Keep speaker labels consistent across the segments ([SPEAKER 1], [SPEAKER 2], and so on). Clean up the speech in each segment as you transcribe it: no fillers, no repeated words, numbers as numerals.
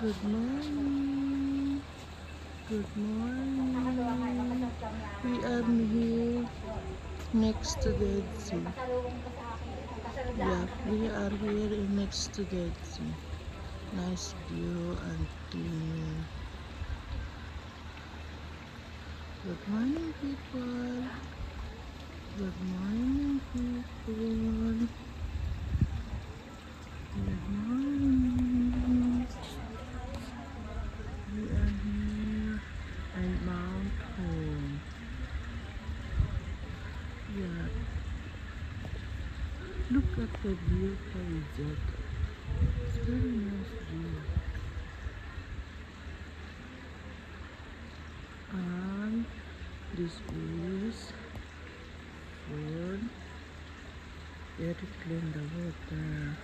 [SPEAKER 1] Good morning. Good morning. We are here next to Dead Sea. Yeah, we are here next to Dead Sea. Nice view and clean. Good morning, people. Good morning, people. Good morning. We are here at Mount Home. Yeah. Look at the view, Kaijet. It's very nice view. And this is food. Very clean the water.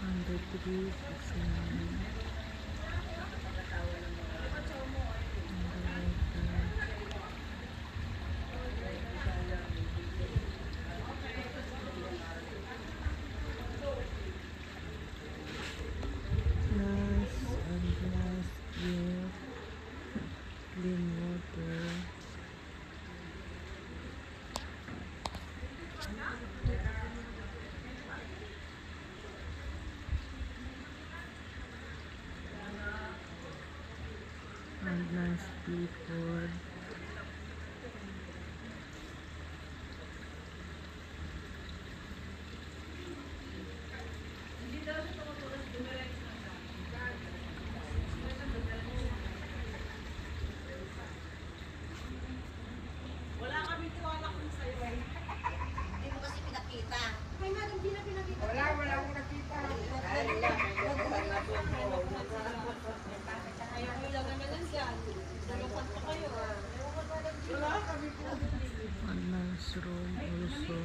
[SPEAKER 1] And the trees is nice and nice view, clean water. And nice people.
[SPEAKER 2] Wala kami tiwala kung sa'yo eh.
[SPEAKER 3] Hindi mo kasi pinakita.
[SPEAKER 2] Ay, madam, di na pinakita.
[SPEAKER 4] Wala akong nakita.
[SPEAKER 2] Ayaw mo lang naman dyan. Dalapan pa kayo.
[SPEAKER 4] Wala kami po.
[SPEAKER 1] And nice room also.